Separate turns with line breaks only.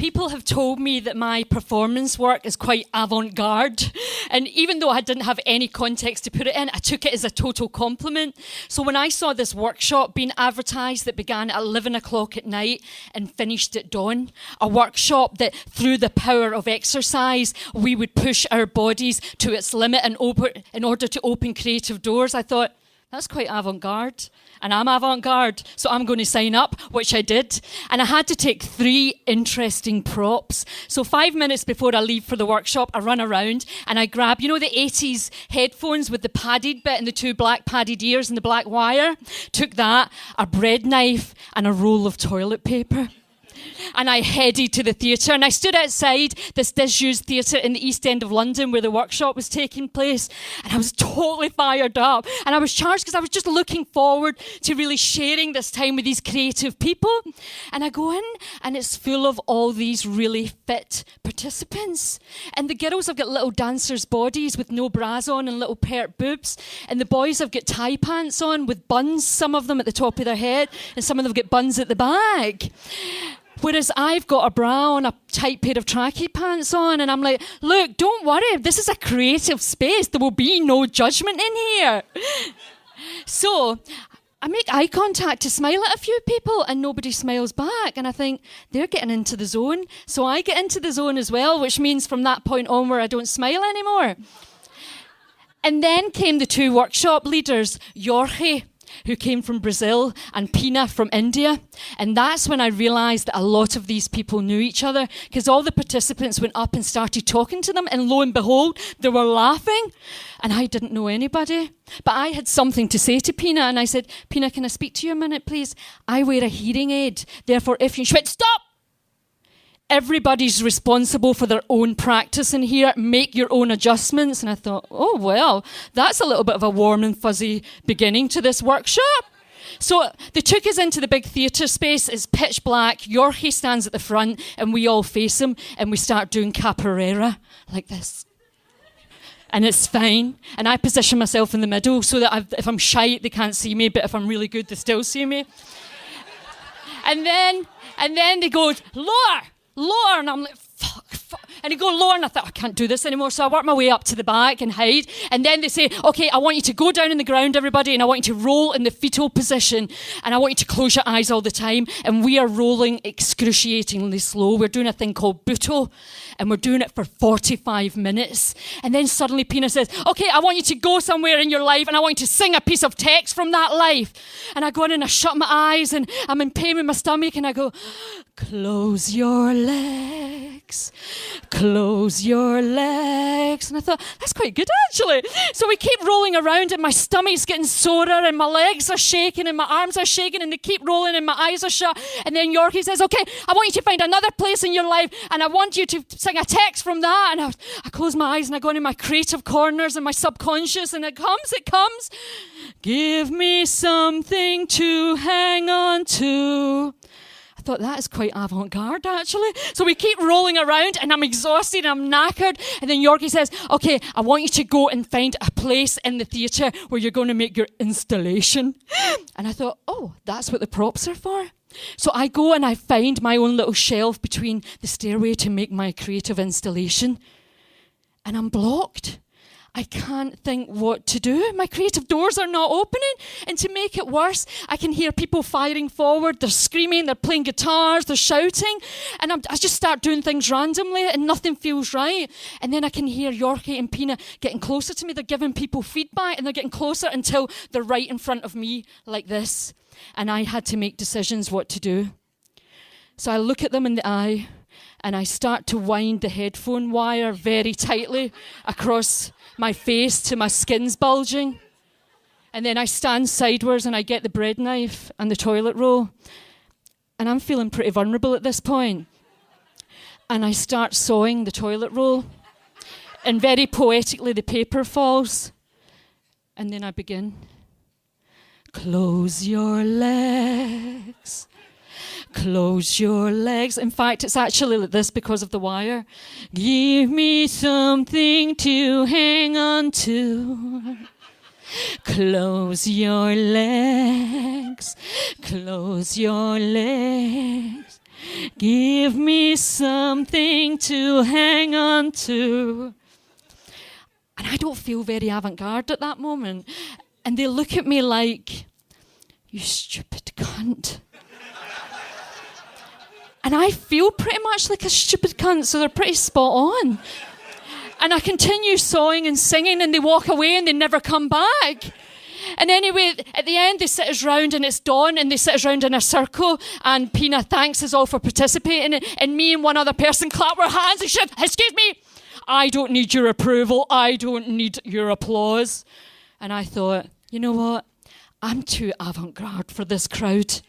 People have told me that my performance work is quite avant-garde. And even though I didn't have any context to put it in, I took it as a total compliment. So when I saw this workshop being advertised that began at 11 o'clock at night and finished at dawn, a workshop that through the power of exercise, we would push our bodies to its limit and in order to open creative doors, I thought, that's quite avant-garde. And I'm avant-garde, so I'm going to sign up, which I did. And I had to take 3 interesting props. So 5 minutes before I leave for the workshop, I run around and I grab, you know, the 80s headphones with the padded bit and the 2 black padded ears and the black wire? Took that, a bread knife and a roll of toilet paper. And I headed to the theatre, and I stood outside this disused theatre in the East End of London where the workshop was taking place, and I was totally fired up. And I was charged because I was just looking forward to really sharing this time with these creative people. And I go in, and it's full of all these really fit participants. And the girls have got little dancers' bodies with no bras on and little pert boobs. And the boys have got tie pants on with buns, some of them at the top of their head, and some of them have got buns at the back. Whereas I've got a bra and a tight pair of tracky pants on, and I'm like, look, don't worry, this is a creative space. There will be no judgment in here. So I make eye contact to smile at a few people, and nobody smiles back. And I think, they're getting into the zone. So I get into the zone as well, which means from that point onward, I don't smile anymore. And then came the 2 workshop leaders, Jorge, who came from Brazil, and Pina from India. And that's when I realised that a lot of these people knew each other, because all the participants went up and started talking to them, and lo and behold, they were laughing. And I didn't know anybody. But I had something to say to Pina, and I said, Pina, can I speak to you a minute, please? I wear a hearing aid. Therefore, if you... She went, stop! Everybody's responsible for their own practice in here. Make your own adjustments. And I thought, oh, well, that's a little bit of a warm and fuzzy beginning to this workshop. So they took us into the big theatre space. It's pitch black. Jorge stands at the front, and we all face him, and we start doing capoeira like this. And it's fine. And I position myself in the middle so that if I'm shy, they can't see me, but if I'm really good, they still see me. And then they go, lower! Lower, and I'm like, fuck. And he go lower, and I thought, I can't do this anymore. So I work my way up to the back and hide. And then they say, okay, I want you to go down on the ground, everybody, and I want you to roll in the fetal position. And I want you to close your eyes all the time. And we are rolling excruciatingly slow. We're doing a thing called buto, and we're doing it for 45 minutes. And then suddenly Pina says, okay, I want you to go somewhere in your life, and I want you to sing a piece of text from that life. And I go in and I shut my eyes, and I'm in pain with my stomach, and I go, close your legs, close your legs. And I thought, that's quite good, actually. So we keep rolling around, and my stomach's getting sorer, and my legs are shaking, and my arms are shaking, and they keep rolling, and my eyes are shut. And then Yorkie says, okay, I want you to find another place in your life, and I want you to sing a text from that. And I close my eyes, and I go into my creative corners and my subconscious, and it comes. Give me something to hang on to. I thought, that is quite avant-garde, actually. So we keep rolling around, and I'm exhausted, and I'm knackered. And then Yorkie says, okay, I want you to go and find a place in the theatre where you're going to make your installation. And I thought, oh, that's what the props are for. So I go and I find my own little shelf between the stairway to make my creative installation. And I'm blocked. I can't think what to do. My creative doors are not opening. And to make it worse, I can hear people firing forward. They're screaming, they're playing guitars, they're shouting. And I just start doing things randomly, and nothing feels right. And then I can hear Yorkie and Pina getting closer to me. They're giving people feedback, and they're getting closer until they're right in front of me like this. And I had to make decisions what to do. So I look at them in the eye, and I start to wind the headphone wire very tightly across my face to my skin's bulging. And then I stand sideways, and I get the bread knife and the toilet roll. And I'm feeling pretty vulnerable at this point. And I start sawing the toilet roll. And very poetically, the paper falls. And then I begin. Close your legs. Close your legs. In fact, it's actually like this because of the wire. Give me something to hang on to. Close your legs, close your legs. Give me something to hang on to. And I don't feel very avant-garde at that moment. And they look at me like, you stupid cunt. And I feel pretty much like a stupid cunt, so they're pretty spot on. And I continue sawing and singing, and they walk away and they never come back. And anyway, at the end, they sit us round, and it's dawn, and they sit us round in a circle, and Pina thanks us all for participating, and me and one other person clap our hands and shout, excuse me, I don't need your approval, I don't need your applause. And I thought, you know what? I'm too avant-garde for this crowd.